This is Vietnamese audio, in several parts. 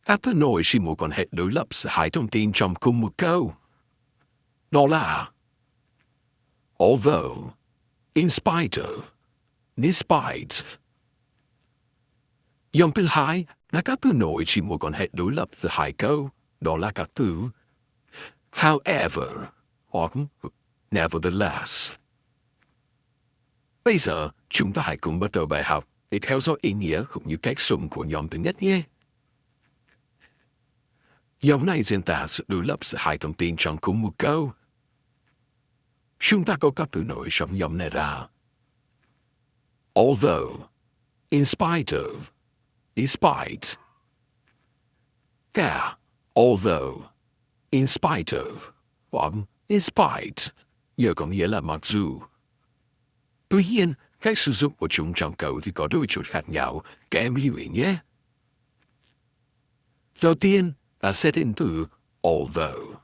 Các từ nổi chỉ mối quan hệ đối lập giữa hai thông tin trong cùng một câu. Đó là although, in spite of, despite. Dòng thứ hai là các từ nổi chỉ mối quan hệ đối lập giữa hai câu. Đó là các từ however hoặc nevertheless. Bây giờ, chúng ta hãy cùng bắt đầu bài học để theo dõi ý nghĩa cũng như cách dùng của nhóm thứ nhất nhé. Nhóm này diễn tả sự đối lập giữa hai thông tin trong cùng một câu. Chúng ta có các từ nổi trong nhóm này là although, in spite of, despite. Cả although, in spite of, hoặc despite, giờ có nghĩa là mặc dù. Tuy nhiên, cách sử dụng của chúng trong câu thì có đôi chút khác nhau, các em lưu ý nhé. Đầu tiên là xét đến từ although.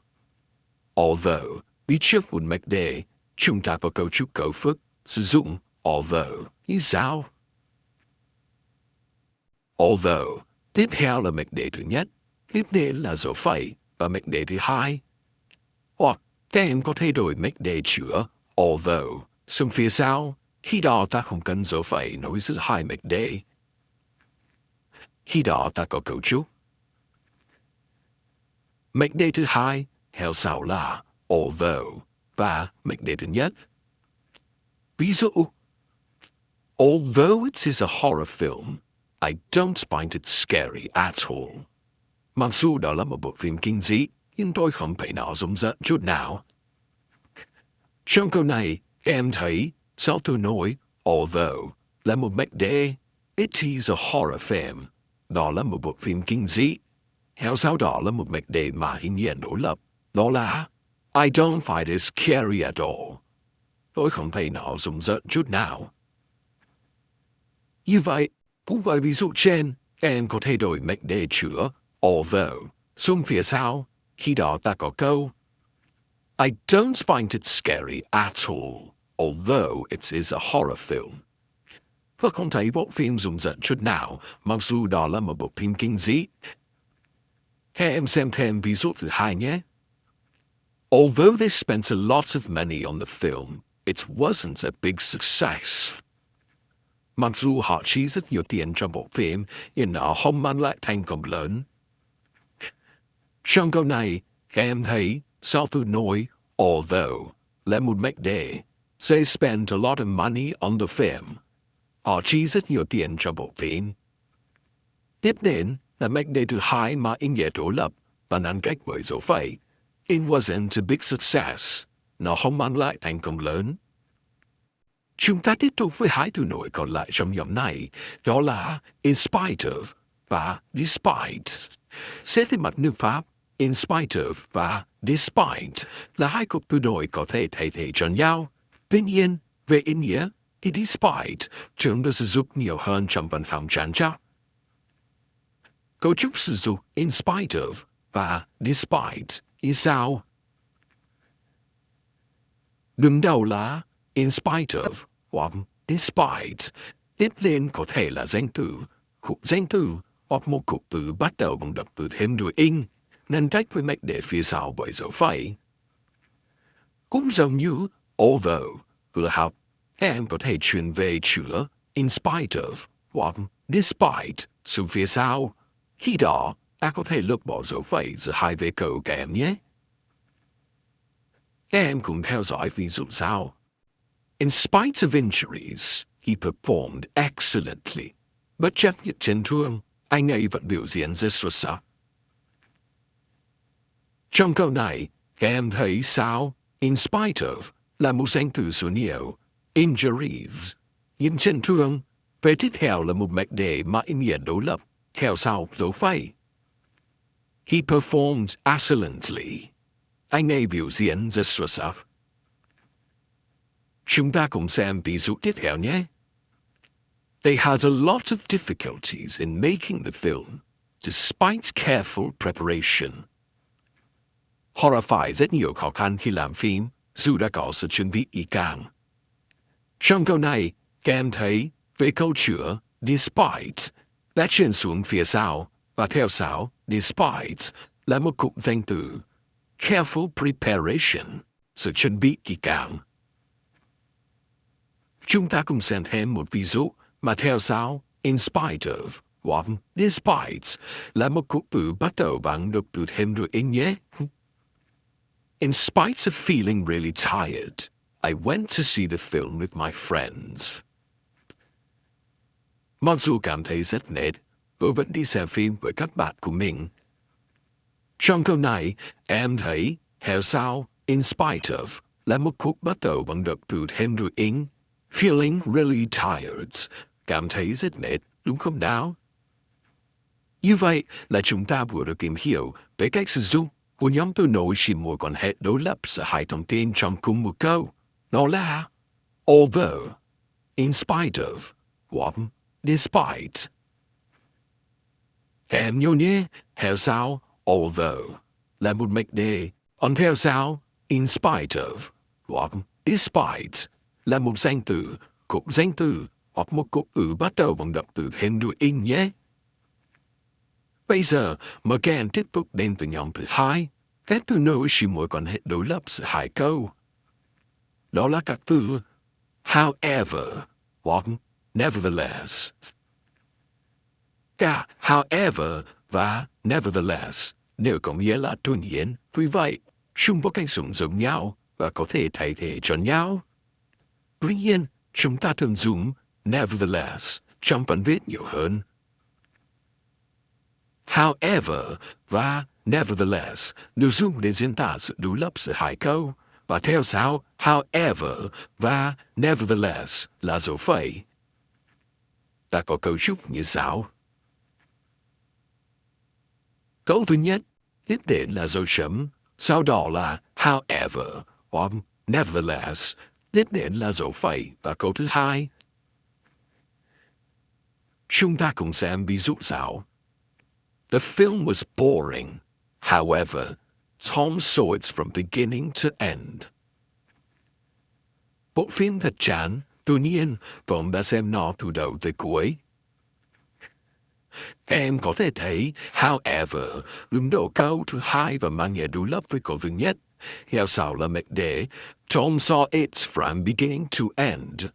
Although, đi trước một mệnh đề, chúng ta có cấu trúc câu phức sử dụng although như sau. Although, tiếp theo là mệnh đề thứ nhất, tiếp đến là dấu phẩy và mệnh đề thứ hai. Hoặc các em có thể đổi mệnh đề chữa although xuống phía sau, khi đó ta không cần dấu phẩy nối giữa hai mệnh đề. Khi đó ta có cấu trúc. Mệnh đề thứ hai theo sau là although và mệnh đề thứ nhất. Ví dụ, although it is a horror film, I don't find it scary at all. Mặc dù đó là một bộ phim kinh dị, nhưng tôi không thấy nó rùng rợn chút nào. Trong câu này, em thấy sau từ nối although là một mệnh đề, it is a horror film, đó là một bộ phim kinh dị. Theo sau đó là một mệnh đề mà hình nhiên đối lập, đó là I don't find it scary at all. Tôi không thấy nó rùng rợn chút nào. Như vậy, cũng với ví dụ trên, em có thể đổi mệnh đề chữa although xuống phía sau, khi đó ta có câu I don't find it scary at all, although it is a horror film. Và không thấy bộ phim rùng rợn chút nào, mặc dù đó là một bộ phim kinh dị. Hãy em xem thêm ví dụ thứ hai nhé. Although they spent a lot of money on the film, it wasn't a big success. Mặc dù họ chi rất nhiều tiền trong bộ phim, nhưng nó không mang lại thành công lớn. Trong câu này, các em thấy sau từ nối although là một mệnh đề. They spent a lot of money on the film. Họ chi rất nhiều tiền trong bộ phim. Tiếp đến là mệnh đề thứ hai mà ý nghĩa đối lập và ngăn cách với dấu phẩy. It wasn't a big success. Nó không mang lại thành công lớn. Chúng ta tiếp tục với hai từ nổi còn lại trong nhóm này, đó là in spite of và despite. Xét về mặt ngữ pháp, in spite of và despite là hai cụm từ nổi có thể thay thế cho nhau. Tuy nhiên, về ý nghĩa, thì despite chúng được sử dụng nhiều hơn trong văn phòng trang trắc. Cấu trúc sử dụng in spite of và despite như sau. Đứng đầu là in spite of hoặc despite, tiếp lên có thể là danh từ, cụm danh từ hoặc một cụm từ bắt đầu bằng động từ thêm đuôi in, nên tách với mệnh đề phía sau bởi dấu phẩy. Cũng giống như although vừa học, em có thể chuyển về chữa in spite of hoặc despite xuống phía sau. Khi đó, ta có thể lược bỏ dấu phẩy giữa hai vế câu các em nhé. Các em cùng theo dõi ví dụ sau. In spite of injuries, he performed excellently. Bất chấp những chấn thương, anh ấy vẫn biểu diễn rất xuất sắc. Trong câu này, các em thấy sao? In spite of là một danh từ số nhiều. Injuries, những chấn thương. Về tiếp theo là một mệnh đề mà ý nghĩa đối lập, theo sau dấu phẩy. He performed excellently. Anh ấy biểu diễn rất xuất sắc. Chúng ta cùng xem ví dụ tiếp theo nhé. They had a lot of difficulties in making the film, despite careful preparation. Họ đã phải rất nhiều khó khăn khi làm phim, dù đã có sự chuẩn bị kỹ càng. Trong câu này, các em thấy về câu chữa despite đã chuyển xuống phía sau và theo sau despite là một cụm danh từ. Careful preparation, sự chuẩn bị kỹ càng. Chúng ta cùng xem thêm một ví dụ mà theo sau in spite of hoặc despite là một cụm từ bắt đầu bằng động từ thêm rồi in nhé. In spite of feeling really tired, I went to see the film with my friends. Mặc dù cảm thấy rất mệt, tôi vẫn đi xem phim với các bạn của mình. Trong câu này, em thấy theo sau in spite of là một cụm bắt đầu bằng động từ thêm rồi in. Feeling really tired, cảm thấy rất mệt, đúng không nào? Như vậy là chúng ta vừa được tìm hiểu về cách sử dụng của nhóm từ nối chỉ mối quan hệ đối lập giữa hai thông tin trong cùng một câu. Đó là although, in spite of, hoặc despite. Em nhớ nhé, theo sau although là một mệnh đề, còn theo sau in spite of, hoặc despite là một danh từ, cụm danh từ, hoặc một cụm từ bắt đầu bằng động từ thêm đuôi in nhé. Bây giờ, mời các em tiếp tục đến từ nhóm thứ hai, các từ nối chỉ mối quan hệ đối lập giữa hai câu. Đó là các từ however hoặc nevertheless. Cả however và nevertheless đều có nghĩa là tuy nhiên, vì vậy, chúng có cách dùng giống nhau và có thể thay thế cho nhau. Tuy nhiên, chúng ta thường dùng nevertheless trong phần viết nhiều hơn. However và nevertheless được dùng để diễn tả sự đối lập giữa hai câu, và theo sau however và nevertheless là dấu phẩy. Ta có cấu trúc như sau. Câu thứ nhất, tiếp đến là dấu chấm, sau đó là however hoặc nevertheless, tiếp đến là dấu phẩy và câu thứ hai. Chúng ta cùng xem ví dụ sau. The film was boring. However, Tom saw it from beginning to end. Bộ phim thật chán, tuy nhiên, Tom đã xem nó từ đầu tới cuối. Em có thể thấy, however, đứng đầu câu thứ hai và mang nghĩa đối lập với câu thứ nhất. Theo sau là mệnh đề, Tom saw it from beginning to end.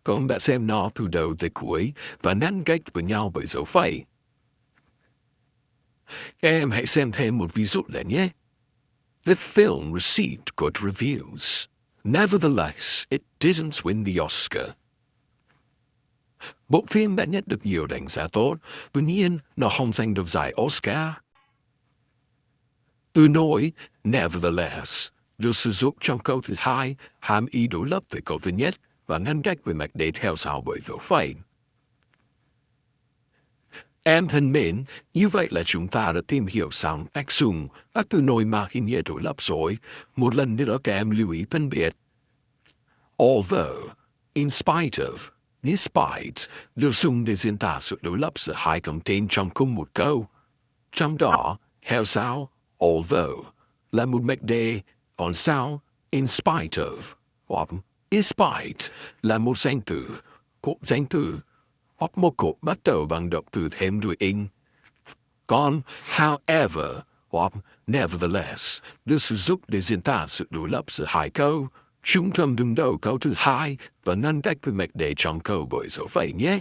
Tom đã xem nó từ đầu tới cuối và ngăn cách với nhau bởi dấu phẩy. Em hãy xem thêm một ví dụ nữa nhé. The film received good reviews. Nevertheless, it didn't win the Oscar. Bộ phim đã nhận được nhiều đánh giá tốt, tuy nhiên nó không giành được giải Oscar. Từ nối nevertheless được sử dụng trong câu thứ hai, hàm ý đối lập với câu thứ nhất và ngăn cách với mạch đề theo sau bởi dấu phẩy. Em thân mến, như vậy là chúng ta đã tìm hiểu xong cách dùng các từ nối mang ý nghĩa đối lập rồi. Một lần nữa các em lưu ý phân biệt. Although, in spite of, despite được dùng để diễn tả sự đối lập giữa hai cụm tên trong cùng một câu. Trong đó, theo sau, although là một mệnh đề, còn sau, in spite of, hoặc despite là một danh từ, cụm danh từ, hoặc một cụm bắt đầu bằng động từ thêm đuôi in. Còn however hoặc nevertheless được sử dụng để diễn tả sự đối lập giữa hai câu. Chúng trong đứng đầu câu thứ hai và ngăn cách với mệnh đề trong câu bởi dấu phẩy nhé.